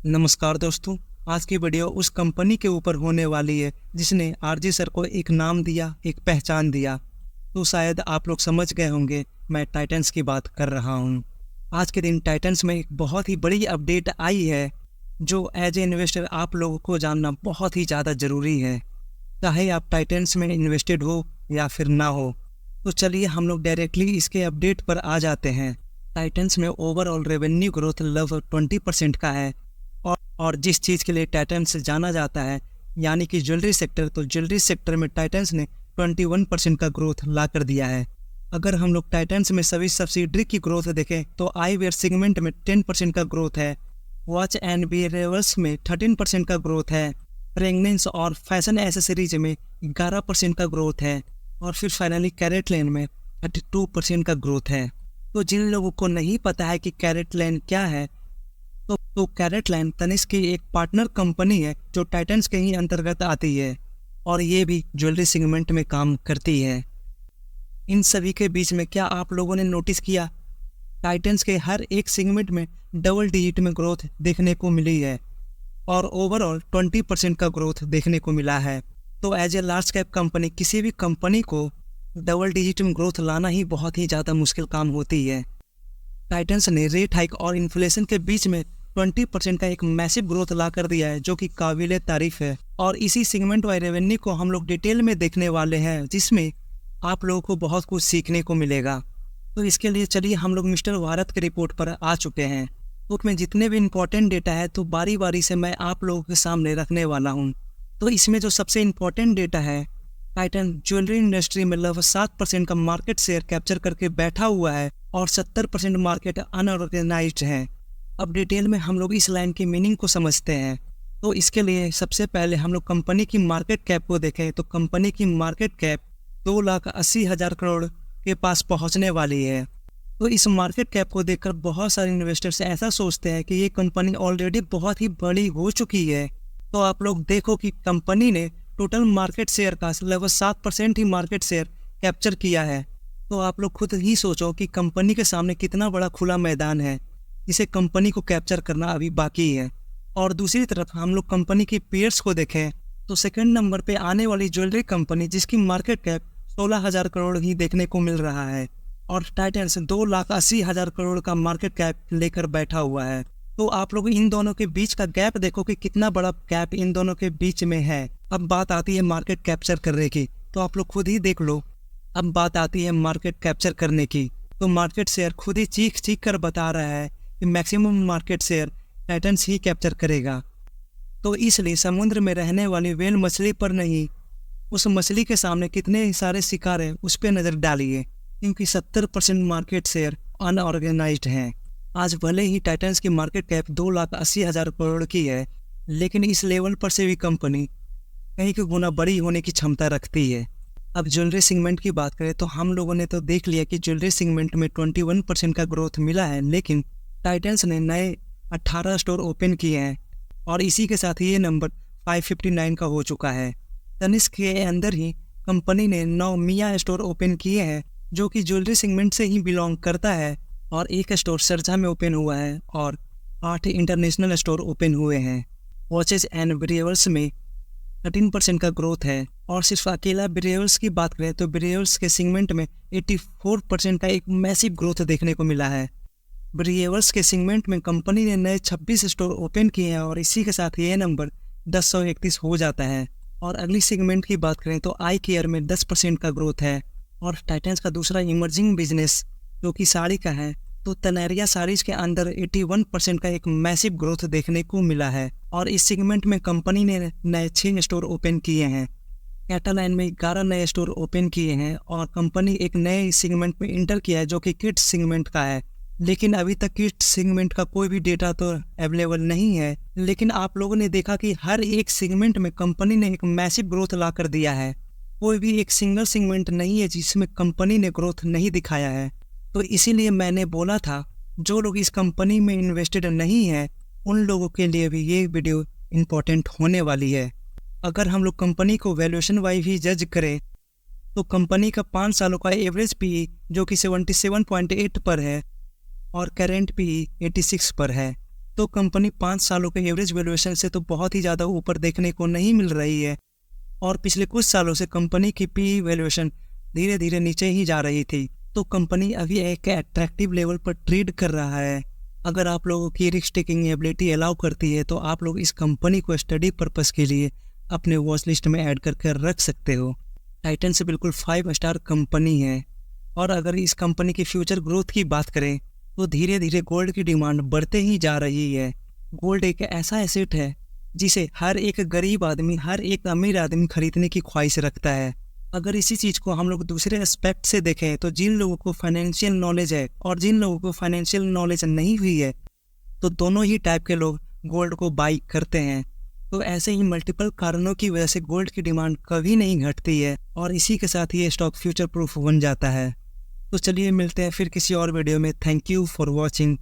नमस्कार दोस्तों। आज की वीडियो उस कंपनी के ऊपर होने वाली है जिसने आरजे सर को एक नाम दिया, एक पहचान दिया। तो शायद आप लोग समझ गए होंगे मैं टाइटंस की बात कर रहा हूँ। आज के दिन टाइटंस में एक बहुत ही बड़ी अपडेट आई है जो एज ए इन्वेस्टर आप लोगों को जानना बहुत ही ज़्यादा ज़रूरी है, चाहे आप टाइटंस में इन्वेस्टेड हो या फिर ना हो। तो चलिए हम लोग डायरेक्टली इसके अपडेट पर आ जाते हैं। टाइटंस में ओवरऑल रेवेन्यू ग्रोथ लगभग 20% का है और जिस चीज़ के लिए टाइटंस जाना जाता है यानी कि ज्वेलरी सेक्टर, तो ज्वेलरी सेक्टर में टाइटंस ने 21% का ग्रोथ ला कर दिया है। अगर हम लोग टाइटंस में सभी सब्सिडरी की ग्रोथ देखें तो आईवेयर सेगमेंट में 10% का ग्रोथ है, वॉच एंड वेयरेबल्स में 13% का ग्रोथ है, प्रेगनेंस और फैशन एसेसरीज में 11% का ग्रोथ है और फिर फाइनली कैरेटलैंड में 32% का ग्रोथ है। तो जिन लोगों को नहीं पता है कि कैरेटलैंड क्या है, तो कैरेटलैंड तनिष्क की एक पार्टनर कंपनी है जो टाइटंस के ही अंतर्गत आती है और ये भी ज्वेलरी सेगमेंट में काम करती है। इन सभी के बीच में क्या आप लोगों ने नोटिस किया, टाइटंस के हर एक सेगमेंट में डबल डिजिट में ग्रोथ देखने को मिली है और ओवरऑल 20% का ग्रोथ देखने को मिला है। तो as a large cap company किसी भी कंपनी को डबल डिजिट में ग्रोथ लाना ही बहुत ही ज़्यादा मुश्किल काम होती है। टाइटंस ने रेट हाइक और इन्फ्लेशन के बीच में 20% का एक मैसिव ग्रोथ ला कर दिया है जो कि काबिले तारीफ है। और इसी सेगमेंट वाइज रेवेन्यू को हम लोग डिटेल में देखने वाले हैं जिसमें आप लोगों को बहुत कुछ सीखने को मिलेगा। तो इसके लिए चलिए हम लोग मिस्टर भारत के रिपोर्ट पर आ चुके हैं। तो उसमें जितने भी इम्पोर्टेंट डेटा है तो बारी बारी से मैं आप लोगों के सामने रखने वाला हूँ। तो इसमें जो सबसे इम्पोर्टेंट डेटा है, टाइटन ज्वेलरी इंडस्ट्री में लगभग 7% का मार्केट शेयर कैप्चर करके बैठा हुआ है और 70% मार्केट अनऑर्गेनाइज्ड है। अब डिटेल में हम लोग इस लाइन की मीनिंग को समझते हैं। तो इसके लिए सबसे पहले हम लोग कंपनी की मार्केट कैप को देखें तो कंपनी की मार्केट कैप 2,80,000 करोड़ के पास पहुंचने वाली है। तो इस मार्केट कैप को देखकर बहुत सारे इन्वेस्टर्स ऐसा सोचते हैं कि ये कंपनी ऑलरेडी बहुत ही बड़ी हो चुकी है। तो आप लोग देखो कि कंपनी ने टोटल मार्केट शेयर का लगभग 7% ही मार्केट शेयर कैप्चर किया है। तो आप लोग खुद ही सोचो कि कंपनी के सामने कितना बड़ा खुला मैदान है जिसे कंपनी को कैप्चर करना अभी बाकी है। और दूसरी तरफ हम लोग कंपनी की पीयर्स को देखें तो सेकंड नंबर पे आने वाली ज्वेलरी कंपनी जिसकी मार्केट कैप 16,000 करोड़ ही देखने को मिल रहा है और टाइटंस 2,80,000 करोड़ का मार्केट कैप लेकर बैठा हुआ है। तो आप लोग इन दोनों के बीच का गैप देखो कि कितना बड़ा गैप इन दोनों के बीच में है। अब बात आती है मार्केट कैप्चर करने की, तो आप लोग खुद ही देख लो। अब बात आती है मार्केट कैप्चर करने की, तो मार्केट शेयर खुद ही चीख चीख कर बता रहा है कि मैक्सिमम मार्केट शेयर टाइटंस ही कैप्चर करेगा। तो इसलिए समुद्र में रहने वाली व्हेल मछली पर नहीं, उस मछली के सामने कितने सारे शिकार हैं उस पर नज़र डालिए, क्योंकि 70% मार्केट शेयर अनऑर्गेनाइज्ड हैं। आज भले ही टाइटंस की मार्केट कैप 2,80,000 करोड़ की है, लेकिन इस लेवल पर से भी कंपनी कहीं के गुना बड़ी होने की क्षमता रखती है। अब ज्वेलरी सेगमेंट की बात करें तो हम लोगों ने तो देख लिया कि ज्वेलरी सेगमेंट में 21% का ग्रोथ मिला है, लेकिन टाइटंस ने नए 18 स्टोर ओपन किए हैं और इसी के साथ ये नंबर 559 का हो चुका है। तनिष्क के अंदर ही कंपनी ने 9 मिया स्टोर ओपन किए हैं जो कि ज्वेलरी सेगमेंट से ही बिलोंग करता है और एक स्टोर सरजा में ओपन हुआ है और 8 इंटरनेशनल स्टोर ओपन हुए हैं। वॉचेज एंड वेयरेबल्स में 13% का ग्रोथ है और सिर्फ अकेला वेयरेबल्स की बात करें तो वेयरेबल्स के सेगमेंट में 84% का एक मैसिव ग्रोथ देखने को मिला है। वेयरेबल्स के सेगमेंट में कंपनी ने नए 26 स्टोर ओपन किए हैं और इसी के साथ ये नंबर 1031 हो जाता है। और अगली सेगमेंट की बात करें तो आई केयर में 10% का ग्रोथ है और टाइटंस का दूसरा इमर्जिंग बिजनेस जो कि साड़ी का है, तो तनेरिया साड़ीज के अंदर 81% का एक मैसिव ग्रोथ देखने को मिला है और इस सेगमेंट में कंपनी ने नए 6 स्टोर ओपन किए हैं। कैटालाइन में 11 नए स्टोर ओपन किए हैं और कंपनी एक नए सेगमेंट में इंटर किया है जो कि किड्स सेगमेंट का है, लेकिन अभी तक किड्स सेगमेंट का कोई भी डेटा तो अवेलेबल नहीं है। लेकिन आप लोगों ने देखा कि हर एक सेगमेंट में कंपनी ने एक मैसिव ग्रोथ ला कर दिया है। कोई भी एक सिंगल सेगमेंट नहीं है जिसमें कंपनी ने ग्रोथ नहीं दिखाया है। तो इसीलिए मैंने बोला था जो लोग इस कंपनी में इन्वेस्टेड नहीं है उन लोगों के लिए भी ये वीडियो इम्पोर्टेंट होने वाली है। अगर हम लोग कंपनी को वैल्यूएशन वाइज भी जज करें तो कंपनी का 5 सालों का एवरेज पी जो कि 77.8 पर है और करेंट पी 86 पर है। तो कंपनी 5 सालों के एवरेज वैल्यूएशन से तो बहुत ही ज़्यादा ऊपर देखने को नहीं मिल रही है और पिछले कुछ सालों से कंपनी की पी वैल्यूएशन धीरे धीरे नीचे ही जा रही थी। तो कंपनी अभी एक अट्रैक्टिव लेवल पर ट्रेड कर रहा है। अगर आप लोगों की रिस्क टेकिंग एबिलिटी अलाउ करती है तो आप लोग इस कंपनी को स्टडी पर्पस के लिए अपने वॉच लिस्ट में ऐड करके रख सकते हो। टाइटन से बिल्कुल 5 स्टार कंपनी है। और अगर इस कंपनी की फ्यूचर ग्रोथ की बात करें तो धीरे धीरे गोल्ड की डिमांड बढ़ते ही जा रही है। गोल्ड एक ऐसा एसेट है जिसे हर एक गरीब आदमी, हर एक अमीर आदमी खरीदने की ख्वाहिश रखता है। अगर इसी चीज़ को हम लोग दूसरे एस्पेक्ट से देखें तो जिन लोगों को फाइनेंशियल नॉलेज है और जिन लोगों को फाइनेंशियल नॉलेज नहीं हुई है तो दोनों ही टाइप के लोग गोल्ड को बाई करते हैं। तो ऐसे ही मल्टीपल कारणों की वजह से गोल्ड की डिमांड कभी नहीं घटती है और इसी के साथ ये स्टॉक फ्यूचर प्रूफ बन जाता है। तो चलिए मिलते हैं फिर किसी और वीडियो में। Thank you for watching.